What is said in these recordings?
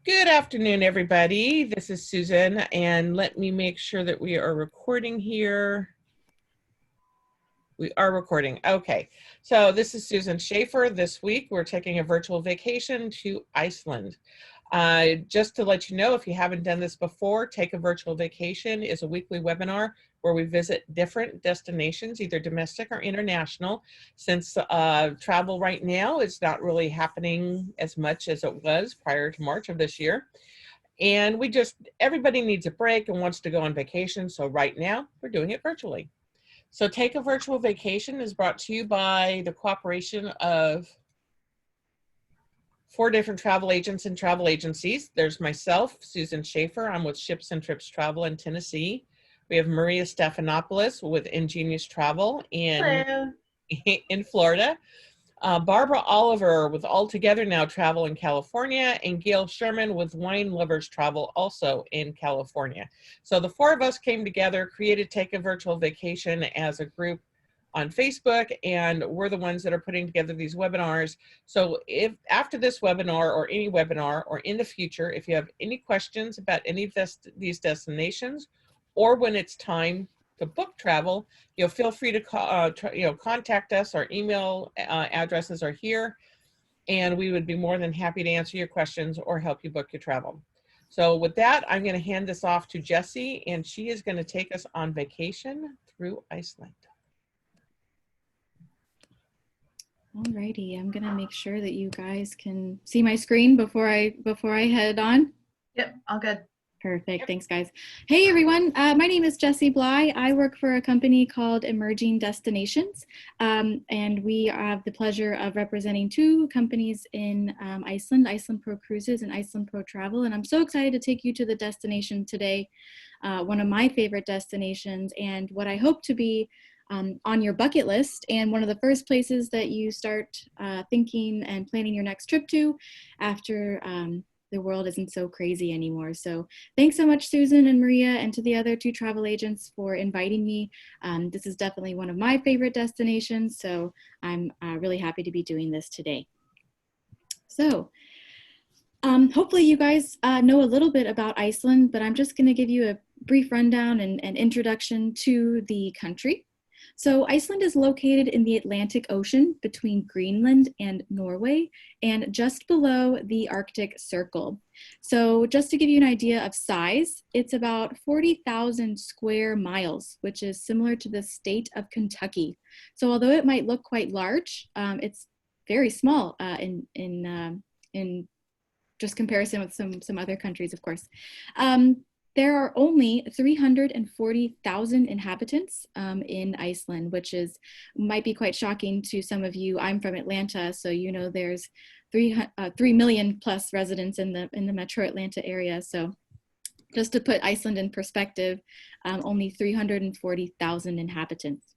Good afternoon, everybody. This is Susan, and let me make sure that we are recording here. We are recording. Okay, so this is Susan Schaefer. This week, we're taking a virtual vacation to Iceland. Just to let you know, if you haven't done this before, Take a Virtual Vacation is a weekly webinar where we visit different destinations, either domestic or international. Since travel right now is not really happening as much as it was prior to March of this year. And everybody needs a break and wants to go on vacation. So right now, we're doing it virtually. So Take a Virtual Vacation is brought to you by the cooperation of 4 different travel agents and travel agencies. There's myself, Susan Schaefer. I'm with Ships and Trips Travel in Tennessee. We have Maria Stephanopoulos with Ingenious Travel in Florida. Barbara Oliver with All Together Now Travel in California, and Gail Sherman with Wine Lovers Travel also in California. So the 4 of us came together, created Take a Virtual Vacation as a group on Facebook, and we're the ones that are putting together these webinars. So if after this webinar or any webinar or in the future, if you have any questions about any of these destinations, or when it's time to book travel, feel free to contact us. Our email addresses are here, and we would be more than happy to answer your questions or help you book your travel. So with that, I'm going to hand this off to Jessie, and she is going to take us on vacation through Iceland. Alrighty, I'm gonna make sure that you guys can see my screen before I head on. Yep, all good. Perfect, thanks guys. Hey everyone, my name is Jessie Bly. I work for a company called Emerging Destinations, and we have the pleasure of representing 2 companies in Iceland, Iceland Pro Cruises and Iceland Pro Travel, and I'm so excited to take you to the destination today, one of my favorite destinations, and what I hope to be on your bucket list, and one of the first places that you start thinking and planning your next trip to after the world isn't so crazy anymore. So thanks so much, Susan and Maria, and to the other 2 travel agents for inviting me. This is definitely one of my favorite destinations, so I'm really happy to be doing this today. So hopefully you guys know a little bit about Iceland, but I'm just going to give you a brief rundown and introduction to the country. So Iceland is located in the Atlantic Ocean between Greenland and Norway, and just below the Arctic Circle. So just to give you an idea of size, it's about 40,000 square miles, which is similar to the state of Kentucky. So although it might look quite large, it's very small in just comparison with some other countries, of course. There are only 340,000 inhabitants in Iceland, which might be quite shocking to some of you. I'm from Atlanta, so you know there's 3 million plus residents in the metro Atlanta area. So just to put Iceland in perspective, only 340,000 inhabitants.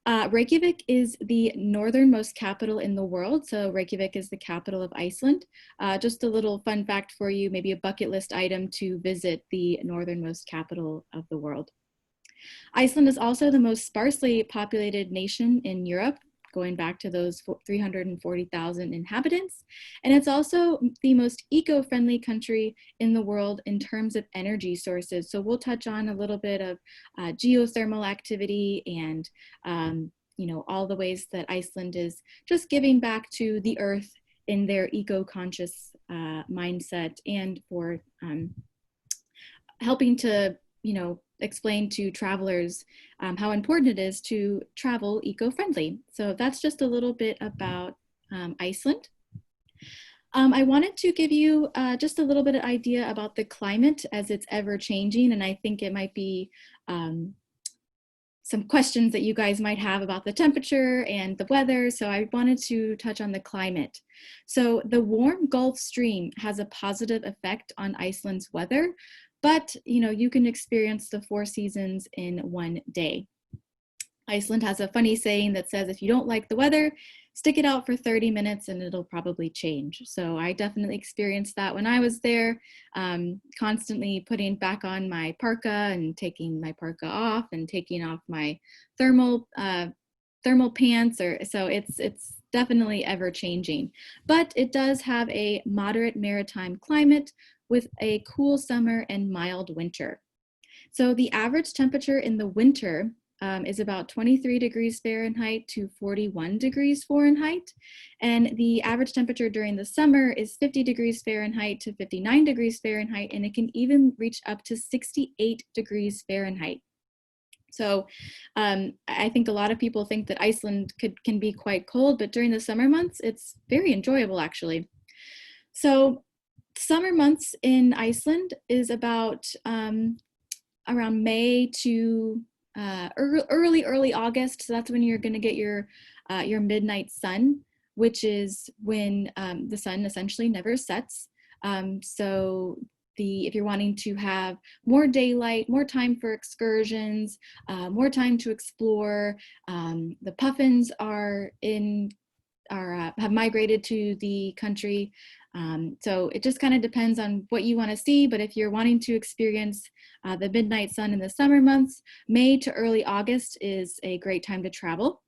Reykjavik is the northernmost capital in the world. So Reykjavik is the capital of Iceland. Just a little fun fact for you, maybe a bucket list item to visit the northernmost capital of the world. Iceland is also the most sparsely populated nation in Europe, going back to those 340,000 inhabitants. And it's also the most eco-friendly country in the world in terms of energy sources. So we'll touch on a little bit of geothermal activity and all the ways that Iceland is just giving back to the earth in their eco-conscious mindset, and for helping to explain to travelers how important it is to travel eco-friendly. So that's just a little bit about Iceland. I wanted to give you just a little bit of idea about the climate as it's ever changing, and I think it might be some questions that you guys might have about the temperature and the weather. So I wanted to touch on the climate. So the warm Gulf Stream has a positive effect on Iceland's weather, but you can experience the 4 seasons in one day. Iceland has a funny saying that says, if you don't like the weather, stick it out for 30 minutes and it'll probably change. So I definitely experienced that when I was there, constantly putting back on my parka and taking my parka off and taking off my thermal pants. So it's definitely ever changing, but it does have a moderate maritime climate with a cool summer and mild winter. So the average temperature in the winter is about 23 degrees Fahrenheit to 41 degrees Fahrenheit. And the average temperature during the summer is 50 degrees Fahrenheit to 59 degrees Fahrenheit, and it can even reach up to 68 degrees Fahrenheit. So I think a lot of people think that Iceland can be quite cold, but during the summer months, it's very enjoyable actually. So summer months in Iceland is about around May to early August. So that's when you're going to get your midnight sun, which is when the sun essentially never sets. So if you're wanting to have more daylight, more time for excursions, more time to explore, the puffins have migrated to the country. So it just kind of depends on what you want to see. But if you're wanting to experience the midnight sun in the summer months, May to early August is a great time to travel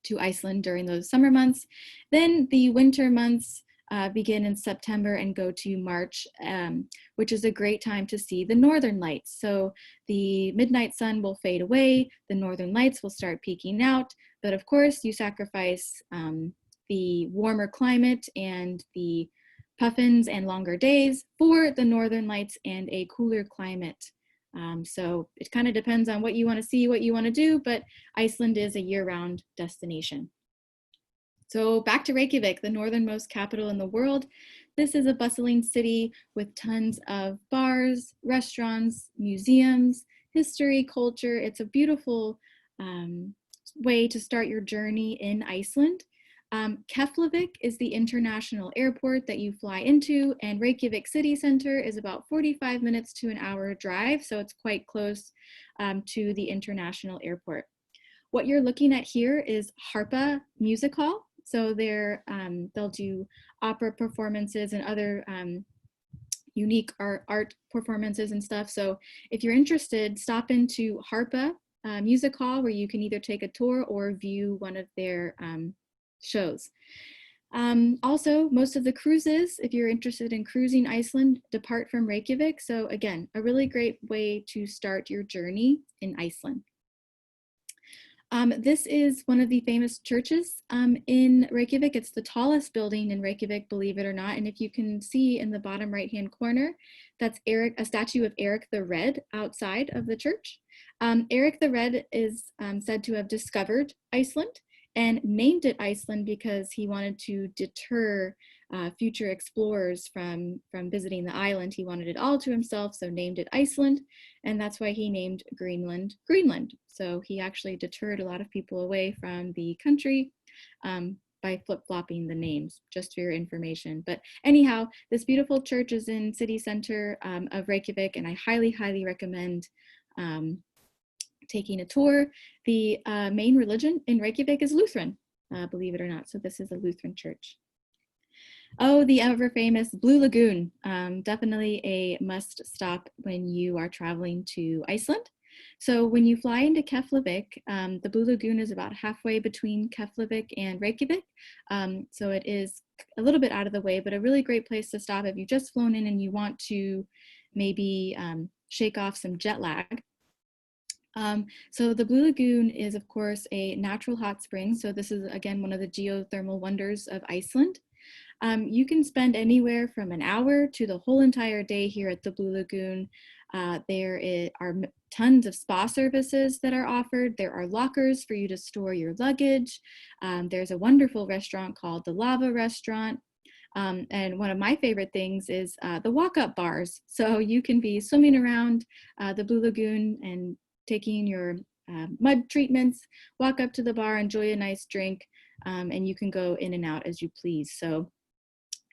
to Iceland during those summer months. Then the winter months begin in September and go to March, which is a great time to see the northern lights. So the midnight sun will fade away, the northern lights will start peeking out, but of course you sacrifice the warmer climate and the puffins and longer days for the northern lights and a cooler climate. So it kind of depends on what you want to see, what you want to do, but Iceland is a year-round destination. So back to Reykjavik, the northernmost capital in the world. This is a bustling city with tons of bars, restaurants, museums, history, culture. It's a beautiful way to start your journey in Iceland. Keflavik is the international airport that you fly into, and Reykjavik city center is about 45 minutes to an hour drive, so it's quite close to the international airport. What you're looking at here is Harpa Music Hall. So they'll do opera performances and other unique art performances and stuff. So if you're interested, stop into Harpa Music Hall, where you can either take a tour or view one of their shows. Also, most of the cruises, if you're interested in cruising Iceland, depart from Reykjavik. So again, a really great way to start your journey in Iceland. This is one of the famous churches in Reykjavik. It's the tallest building in Reykjavik, believe it or not. And if you can see in the bottom right-hand corner, that's a statue of Eric the Red outside of the church. Eric the Red is said to have discovered Iceland and named it Iceland because he wanted to deter future explorers from visiting the island. He wanted it all to himself, so named it Iceland, and that's why he named Greenland Greenland. So he actually deterred a lot of people away from the country by flip-flopping the names, just for your information. But anyhow, this beautiful church is in city center of Reykjavik, and I highly, highly recommend taking a tour. The main religion in Reykjavik is Lutheran, believe it or not. So this is a Lutheran church. Oh, the ever famous Blue Lagoon. Definitely a must stop when you are traveling to Iceland. So when you fly into Keflavik, the Blue Lagoon is about halfway between Keflavik and Reykjavik. So it is a little bit out of the way, but a really great place to stop if you've just flown in and you want to maybe shake off some jet lag. So the Blue Lagoon is, of course, a natural hot spring. So this is, again, one of the geothermal wonders of Iceland. You can spend anywhere from an hour to the whole entire day here at the Blue Lagoon. There are tons of spa services that are offered. There are lockers for you to store your luggage. There's a wonderful restaurant called the Lava Restaurant. And one of my favorite things is the walk-up bars. So you can be swimming around the Blue Lagoon and taking your mud treatments, walk up to the bar, enjoy a nice drink, and you can go in and out as you please. So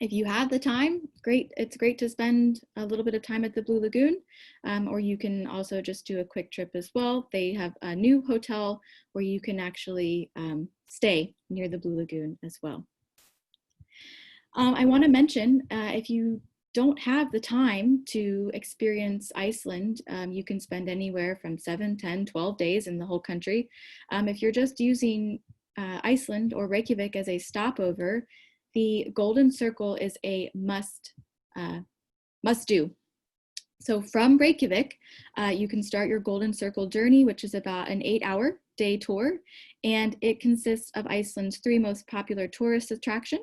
if you have the time, great. It's great to spend a little bit of time at the Blue Lagoon, or you can also just do a quick trip as well. They have a new hotel where you can actually stay near the Blue Lagoon as well. I want to mention, if you don't have the time to experience Iceland, you can spend anywhere from 7, 10, 12 days in the whole country. If you're just using Iceland or Reykjavik as a stopover, the Golden Circle is a must do. So from Reykjavik, you can start your Golden Circle journey, which is about an 8-hour day tour. And it consists of Iceland's 3 most popular tourist attraction,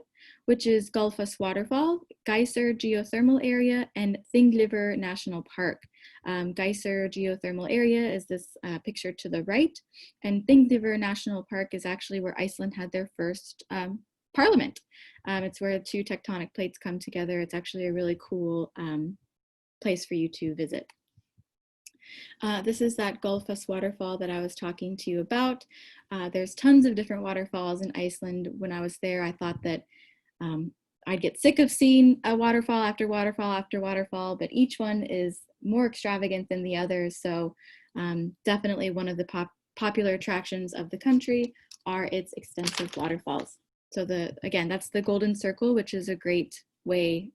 which is Gullfoss Waterfall, Geyser Geothermal Area, and Thingvellir National Park. Geyser Geothermal Area is this picture to the right, and Thingvellir National Park is actually where Iceland had their first parliament. It's where 2 tectonic plates come together. It's actually a really cool place for you to visit. This is that Gullfoss waterfall that I was talking to you about. There's tons of different waterfalls in Iceland. When I was there, I thought that I'd get sick of seeing a waterfall after waterfall after waterfall, but each one is more extravagant than the others. So definitely one of the popular attractions of the country are its extensive waterfalls. So again, that's the Golden Circle, which is a great way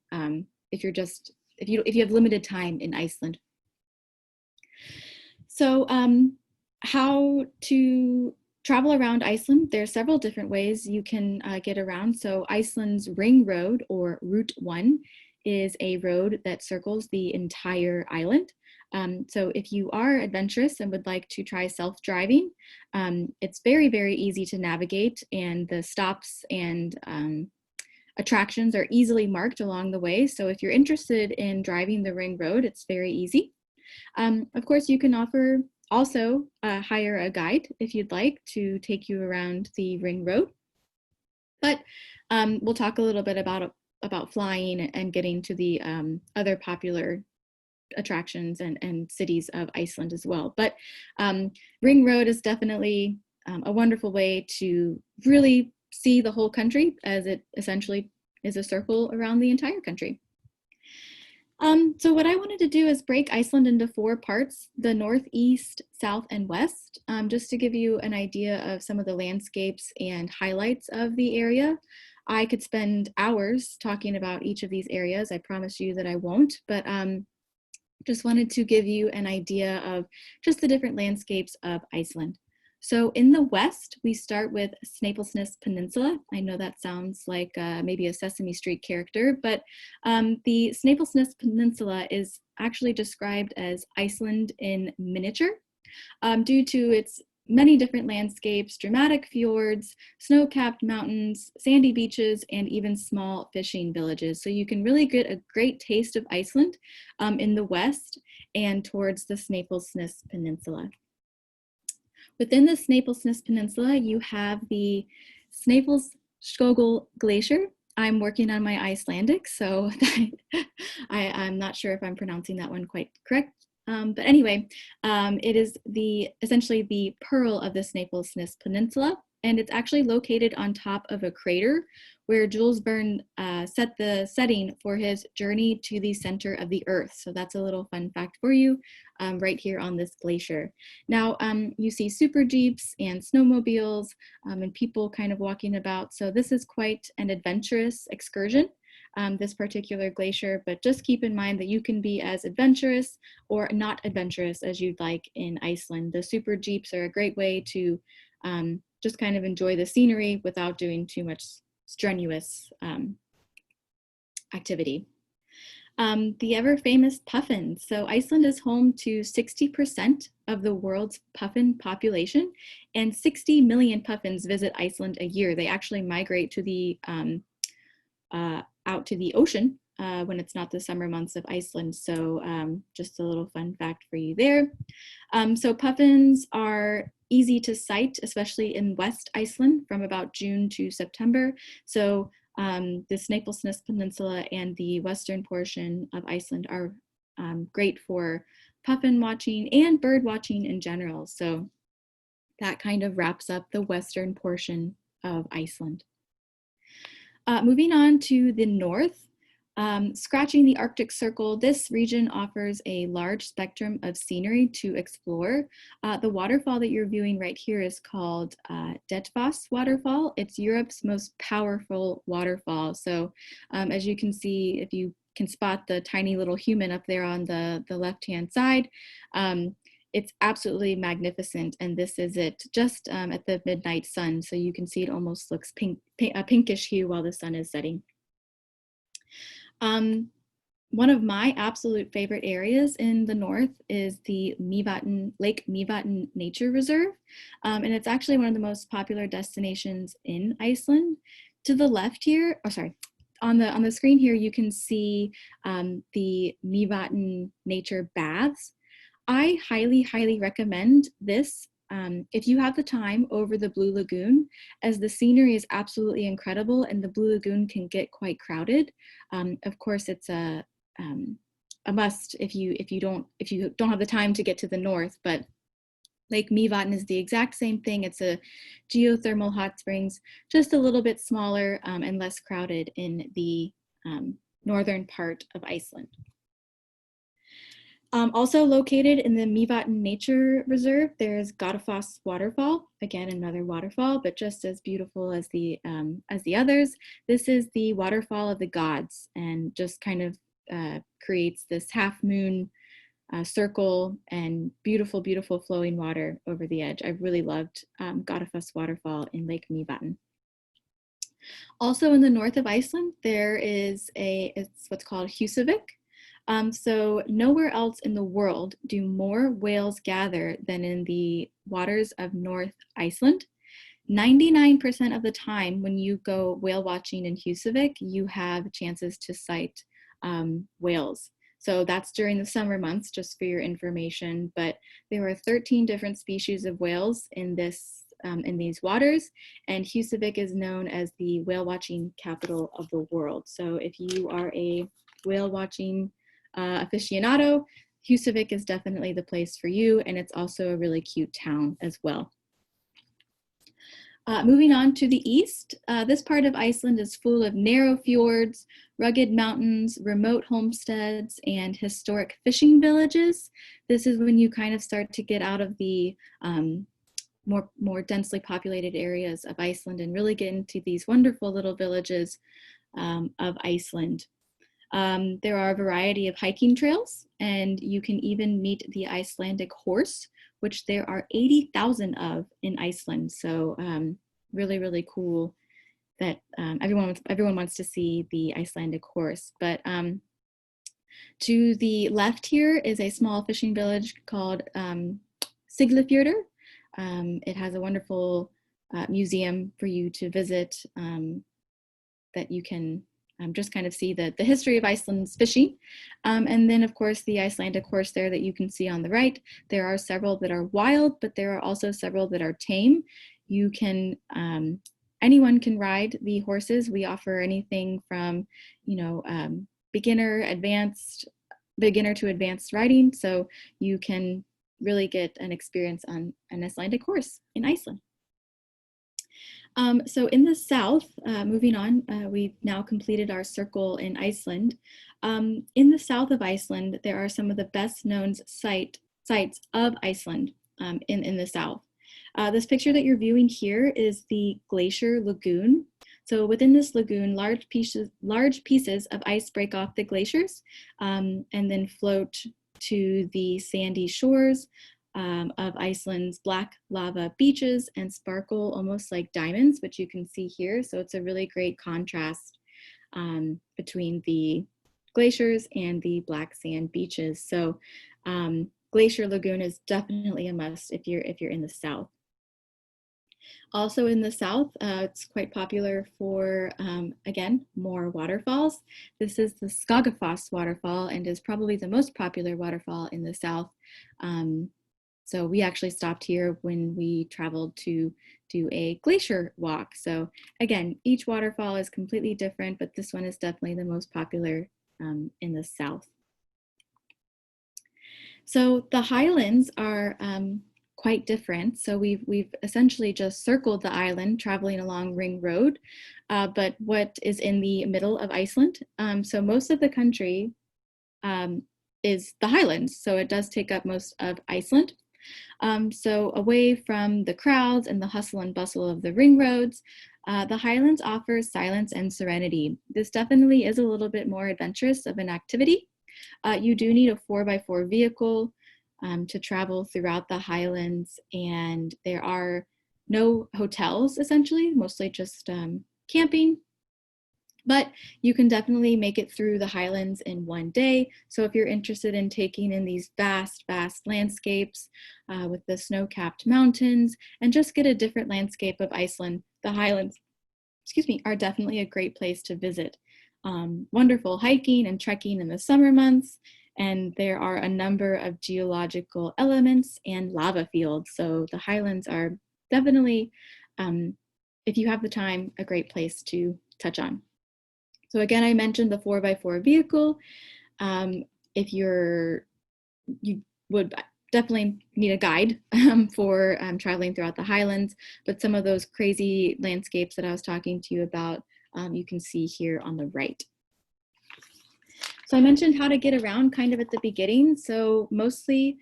if you have limited time in Iceland. So how to travel around Iceland? There are several different ways you can get around. So Iceland's Ring Road, or Route 1, is a road that circles the entire island. So if you are adventurous and would like to try self-driving, it's very, very easy to navigate, and the stops and attractions are easily marked along the way. So if you're interested in driving the Ring Road, it's very easy. Of course, you can also hire a guide if you'd like to take you around the Ring Road. But we'll talk a little bit about flying and getting to the other popular attractions and cities of Iceland as well. But Ring Road is definitely a wonderful way to really see the whole country, as it essentially is a circle around the entire country. So what I wanted to do is break Iceland into 4 parts: the north, east, south, and west, just to give you an idea of some of the landscapes and highlights of the area. I could spend hours talking about each of these areas. I promise you that I won't, but just wanted to give you an idea of just the different landscapes of Iceland. So in the west, we start with Snaefellsjokul Peninsula. I know that sounds like maybe a Sesame Street character, but the Snaefellsjokul Peninsula is actually described as Iceland in miniature due to its many different landscapes, dramatic fjords, snow-capped mountains, sandy beaches, and even small fishing villages. So you can really get a great taste of Iceland in the west and towards the Snaefellsjokul Peninsula. Within the Snaefellsjokul Peninsula, you have the Snaefellsjokul Glacier. I'm working on my Icelandic, so I'm not sure if I'm pronouncing that one quite correct. But anyway, it is essentially the pearl of the Snaefellsjokul Peninsula, and it's actually located on top of a crater where Jules Verne set the setting for his journey to the center of the Earth. So that's a little fun fact for you right here on this glacier. Now, you see super jeeps and snowmobiles and people kind of walking about. So this is quite an adventurous excursion, this particular glacier, but just keep in mind that you can be as adventurous or not adventurous as you'd like in Iceland. The super jeeps are a great way to just kind of enjoy the scenery without doing too much strenuous activity. The ever famous puffins. So Iceland is home to 60% of the world's puffin population, and 60 million puffins visit Iceland a year. They actually migrate to the out to the ocean when it's not the summer months of Iceland. So just a little fun fact for you there. So puffins are easy to sight, especially in West Iceland from about June to September. So the Snaefellsjokul Peninsula and the western portion of Iceland are great for puffin watching and bird watching in general. So that kind of wraps up the western portion of Iceland. Moving on to the north, scratching the Arctic Circle, this region offers a large spectrum of scenery to explore. The waterfall that you're viewing right here is called Detfoss Waterfall. It's Europe's most powerful waterfall. So as you can see, if you can spot the tiny little human up there on the left-hand side, it's absolutely magnificent. And this is it just at the midnight sun. So you can see it almost looks a pinkish hue while the sun is setting. One of my absolute favorite areas in the north is the Lake Myvatn Nature Reserve. And it's actually one of the most popular destinations in Iceland. To the left here, on the screen here, you can see the Myvatn Nature Baths. I highly, highly recommend this if you have the time over the Blue Lagoon, as the scenery is absolutely incredible and the Blue Lagoon can get quite crowded. Of course, it's a must if you don't have the time to get to the north, but Lake Myvatn is the exact same thing. It's a geothermal hot springs, just a little bit smaller and less crowded in the northern part of Iceland. Also located in the Myvatn Nature Reserve, there's Godafoss Waterfall. Again, another waterfall, but just as beautiful as the others. This is the waterfall of the gods, and just kind of creates this half moon circle and beautiful, beautiful flowing water over the edge. I really loved Godafoss Waterfall in Lake Myvatn. Also in the north of Iceland, there is it's what's called Husavik. So nowhere else in the world do more whales gather than in the waters of North Iceland. 99% of the time when you go whale watching in Husavik, you have chances to sight whales. So that's during the summer months, just for your information. But there are 13 different species of whales in these waters, and Husavik is known as the whale watching capital of the world. So if you are a whale watching aficionado, Husavik is definitely the place for you, and it's also a really cute town as well. Moving on to the east, this part of Iceland is full of narrow fjords, rugged mountains, remote homesteads, and historic fishing villages. This is when you kind of start to get out of the more densely populated areas of Iceland and really get into these wonderful little villages of Iceland. There are a variety of hiking trails, and you can even meet the Icelandic horse, which there are 80,000 of in Iceland. So really, really cool that everyone wants to see the Icelandic horse. But to the left here is a small fishing village called Siglufjörður. It has a wonderful museum for you to visit that you can just kind of see the history of Iceland's fishing. And then of course the Icelandic horse there that you can see on the right. There are several that are wild, but there are also several that are tame. You can, anyone can ride the horses. We offer anything from, beginner to advanced riding. So you can really get an experience on an Icelandic horse in Iceland. So in the south, moving on, we've now completed our circle in Iceland. In the south of Iceland, there are some of the best known sites of Iceland in the south. This picture that you're viewing here is the Glacier Lagoon. So within this lagoon, large pieces of ice break off the glaciers and then float to the sandy shores of Iceland's black lava beaches and sparkle almost like diamonds, which you can see here. So it's a really great contrast between the glaciers and the black sand beaches. So Glacier Lagoon is definitely a must if you're in the south. Also in the south, it's quite popular for, again, more waterfalls. This is the South-Skogafoss Waterfall and is probably the most popular waterfall in the south. So we actually stopped here when we traveled to do a glacier walk. So again, each waterfall is completely different, but this one is definitely the most popular in the south. So the Highlands are quite different. So we've essentially just circled the island traveling along Ring Road, but what is in the middle of Iceland? So most of the country is the Highlands. So it does take up most of Iceland. So away from the crowds and the hustle and bustle of the ring roads, the Highlands offers silence and serenity. This definitely is a little bit more adventurous of an activity. You do need a 4x4 vehicle to travel throughout the Highlands, and there are no hotels essentially, mostly just camping. But you can definitely make it through the Highlands in one day. So if you're interested in taking in these vast, vast landscapes with the snow-capped mountains and just get a different landscape of Iceland, the Highlands, excuse me, are definitely a great place to visit. Wonderful hiking and trekking in the summer months, and there are a number of geological elements and lava fields. So the Highlands are definitely, if you have the time, a great place to touch on. So again, I mentioned the 4x4 vehicle. If you would definitely need a guide for traveling throughout the Highlands, but some of those crazy landscapes that I was talking to you about, you can see here on the right. So I mentioned how to get around kind of at the beginning. So mostly,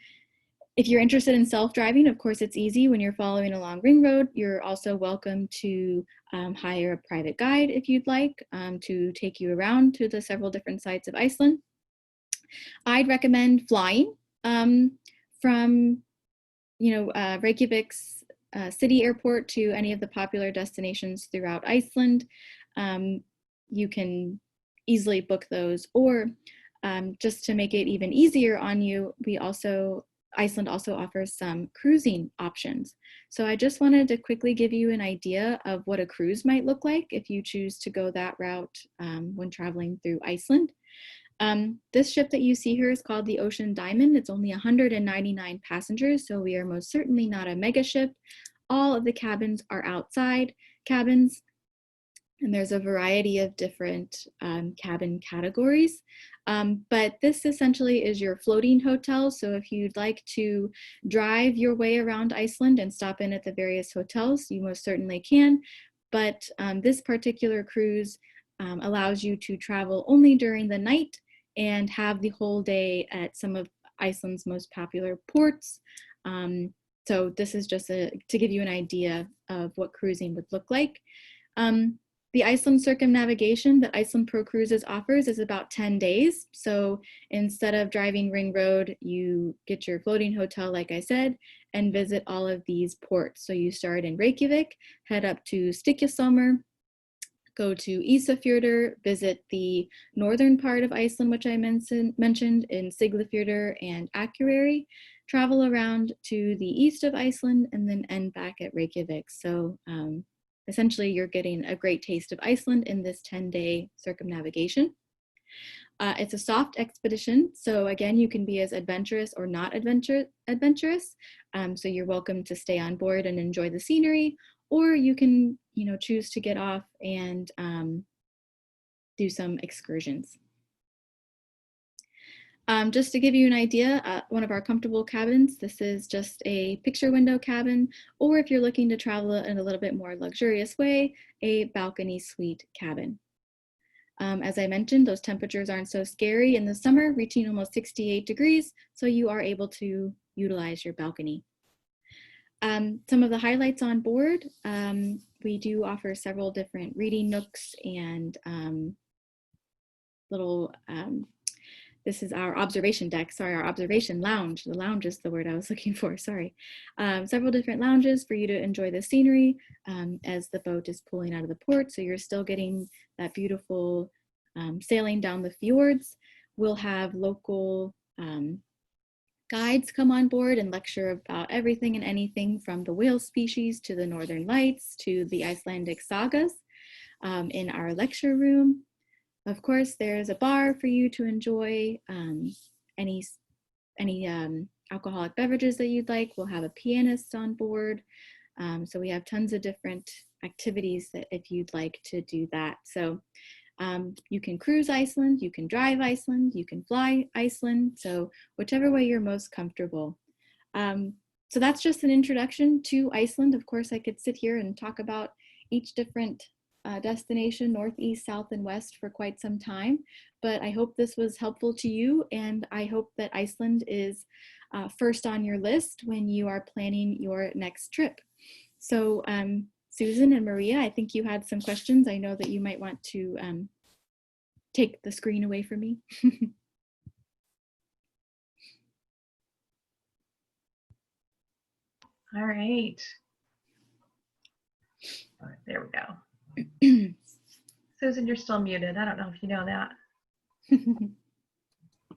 if you're interested in self-driving, of course, it's easy when you're following along Ring Road. You're also welcome to hire a private guide if you'd like to take you around to the several different sites of Iceland. I'd recommend flying from Reykjavik's city airport to any of the popular destinations throughout Iceland. You can easily book those, or just to make it even easier on you, Iceland also offers some cruising options. So I just wanted to quickly give you an idea of what a cruise might look like if you choose to go that route when traveling through Iceland. This ship that you see here is called the Ocean Diamond. It's only 199 passengers, so we are most certainly not a mega ship. All of the cabins are outside cabins, and there's a variety of different cabin categories. But this essentially is your floating hotel. So if you'd like to drive your way around Iceland and stop in at the various hotels, you most certainly can. But this particular cruise allows you to travel only during the night and have the whole day at some of Iceland's most popular ports. So this is just to give you an idea of what cruising would look like. The Iceland Circumnavigation that Iceland Pro Cruises offers is about 10 days. So instead of driving Ring Road, you get your floating hotel, like I said, and visit all of these ports. So you start in Reykjavik, head up to Stykkishólmur, go to Ísafjörður, visit the northern part of Iceland, which I mentioned in Siglufjörður and Akureyri, travel around to the east of Iceland, and then end back at Reykjavik. So essentially, you're getting a great taste of Iceland in this 10-day circumnavigation. It's a soft expedition, so again, you can be as adventurous or not adventurous. So you're welcome to stay on board and enjoy the scenery, or you can, choose to get off and do some excursions. Just to give you an idea, one of our comfortable cabins, this is just a picture window cabin, or if you're looking to travel in a little bit more luxurious way, a balcony suite cabin. As I mentioned, those temperatures aren't so scary in the summer, reaching almost 68 degrees, so you are able to utilize your balcony. Some of the highlights on board, we do offer several different reading nooks and this is our observation deck, our observation lounge. The lounge is the word I was looking for, sorry. Several different lounges for you to enjoy the scenery as the boat is pulling out of the port. So you're still getting that beautiful sailing down the fjords. We'll have local guides come on board and lecture about everything and anything from the whale species to the northern lights to the Icelandic sagas in our lecture room. Of course, there's a bar for you to enjoy any alcoholic beverages that you'd like. We'll have a pianist on board. So we have tons of different activities that if you'd like to do that. So you can cruise Iceland, you can drive Iceland, you can fly Iceland. So whichever way you're most comfortable. So that's just an introduction to Iceland. Of course, I could sit here and talk about each different destination, north, east, south, and west for quite some time, but I hope this was helpful to you, and I hope that Iceland is first on your list when you are planning your next trip. So Susan and Maria, I think you had some questions. I know that you might want to take the screen away from me. All right. There we go. Susan, you're still muted. I don't know if you know that.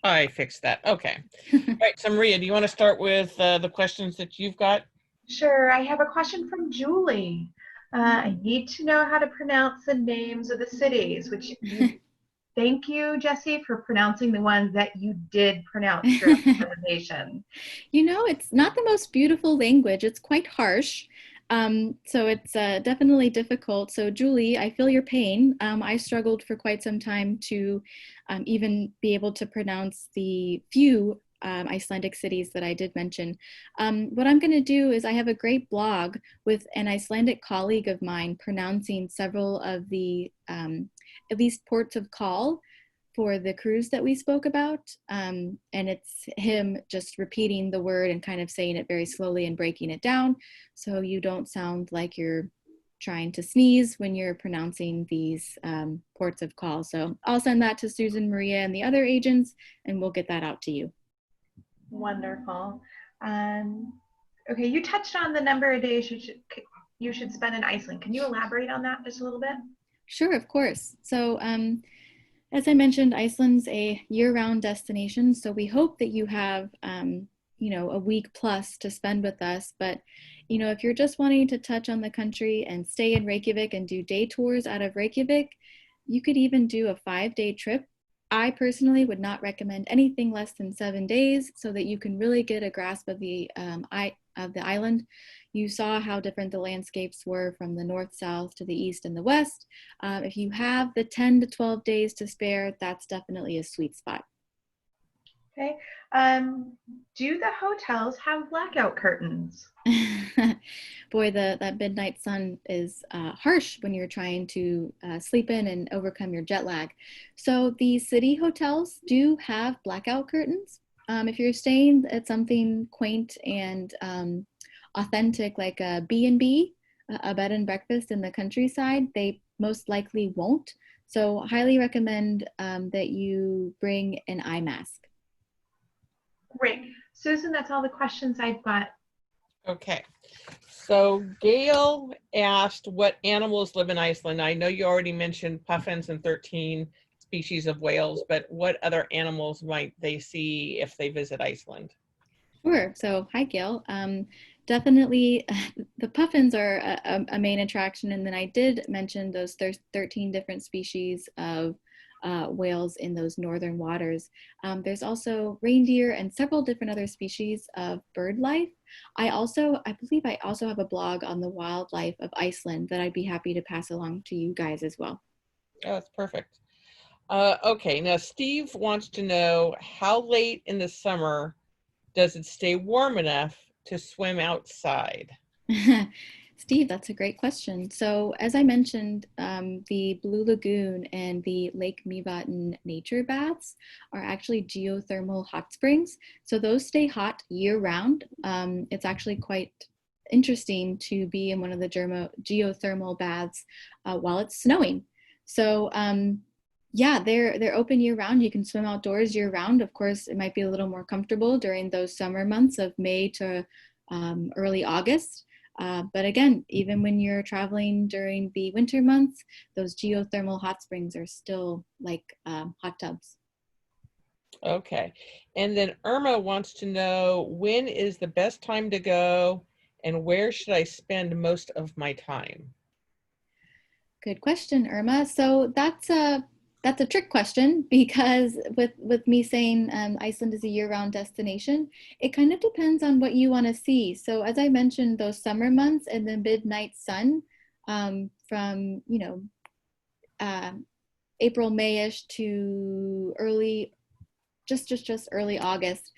I fixed that. Okay. All right. So Maria, do you want to start with the questions that you've got? Sure. I have a question from Julie. I need to know how to pronounce the names of the cities, which thank you, Jessie, for pronouncing the ones that you did pronounce throughout the presentation. You know, it's not the most beautiful language. It's quite harsh. So it's definitely difficult. So Julie, I feel your pain. I struggled for quite some time to even be able to pronounce the few Icelandic cities that I did mention. What I'm going to do is I have a great blog with an Icelandic colleague of mine pronouncing several of the at least ports of call for the cruise that we spoke about. And it's him just repeating the word and kind of saying it very slowly and breaking it down so you don't sound like you're trying to sneeze when you're pronouncing these ports of call. So I'll send that to Susan, Maria, and the other agents, and we'll get that out to you. Wonderful. Okay, you touched on the number of days you should spend in Iceland. Can you elaborate on that just a little bit? Sure, of course. So as I mentioned, Iceland's a year-round destination, so we hope that you have, you know, a week plus to spend with us. But, you know, if you're just wanting to touch on the country and stay in Reykjavik and do day tours out of Reykjavik, you could even do a 5-day trip. I personally would not recommend anything less than 7 days so that you can really get a grasp of the island. You saw how different the landscapes were from the north, south to the east and the west. If you have the 10 to 12 days to spare, that's definitely a sweet spot. Okay. Do the hotels have blackout curtains? Boy, that midnight sun is harsh when you're trying to sleep in and overcome your jet lag. So the city hotels do have blackout curtains. If you're staying at something quaint and authentic like a B&B, a bed and breakfast in the countryside, they most likely won't. So highly recommend that you bring an eye mask. Great. Susan, that's all the questions I've got. Okay. So Gail asked what animals live in Iceland. I know you already mentioned puffins and 13 species of whales, but what other animals might they see if they visit Iceland? Sure. So hi, Gail. Definitely the puffins are a main attraction. And then I did mention those 13 different species of whales in those northern waters. There's also reindeer and several different other species of bird life. I believe I also have a blog on the wildlife of Iceland that I'd be happy to pass along to you guys as well. Oh, that's perfect. Okay, now Steve wants to know how late in the summer does it stay warm enough to swim outside? Steve, that's a great question. So as I mentioned, the Blue Lagoon and the Lake Myvatn nature baths are actually geothermal hot springs. So those stay hot year round. It's actually quite interesting to be in one of the geothermal baths while it's snowing. So yeah, they're open year round. You can swim outdoors year round. Of course, it might be a little more comfortable during those summer months of May to early August. But again, even when you're traveling during the winter months, those geothermal hot springs are still like hot tubs. Okay. And then Irma wants to know when is the best time to go and where should I spend most of my time? Good question, Irma. So that's a trick question because with me saying Iceland is a year-round destination, it kind of depends on what you want to see. So as I mentioned, those summer months and the midnight sun from April, Mayish to early, just early August,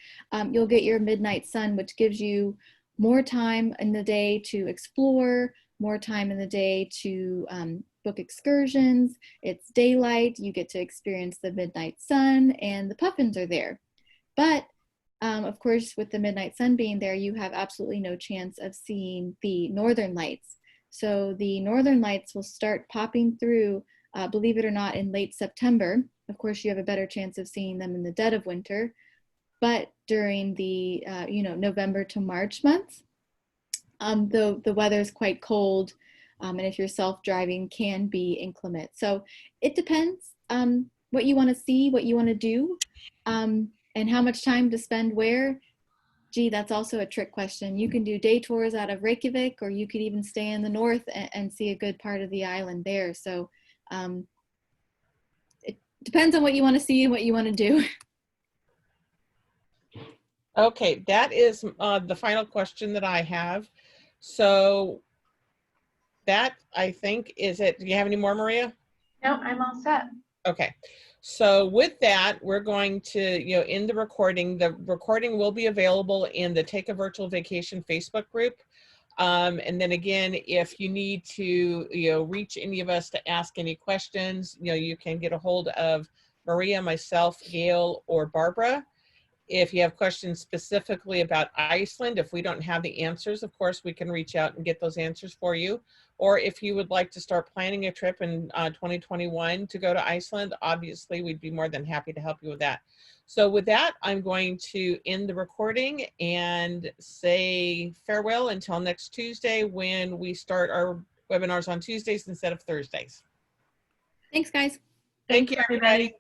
you'll get your midnight sun, which gives you more time in the day to explore, more time in the day to book excursions. It's daylight, you get to experience the midnight sun, and the puffins are there. But of course, with the midnight sun being there, you have absolutely no chance of seeing the northern lights. So the northern lights will start popping through, believe it or not, in late September. Of course, you have a better chance of seeing them in the dead of winter. But during the November to March months, the weather is quite cold, and if you're self-driving, can be inclement. So it depends what you want to see, what you want to do, and how much time to spend where. Gee, that's also a trick question. You can do day tours out of Reykjavik, or you could even stay in the north and see a good part of the island there. So it depends on what you want to see and what you want to do. Okay, that is the final question that I have. So that, I think, is it. Do you have any more, Maria? No, I'm all set. Okay. So with that, we're going to, end the recording. The recording will be available in the Take a Virtual Vacation Facebook group. And then again, if you need to, reach any of us to ask any questions, you can get a hold of Maria, myself, Gail, or Barbara. If you have questions specifically about Iceland, if we don't have the answers, of course, we can reach out and get those answers for you. Or if you would like to start planning a trip in 2021 to go to Iceland, obviously, we'd be more than happy to help you with that. So with that, I'm going to end the recording and say farewell until next Tuesday, when we start our webinars on Tuesdays instead of Thursdays. Thanks, guys. Thank you, everybody.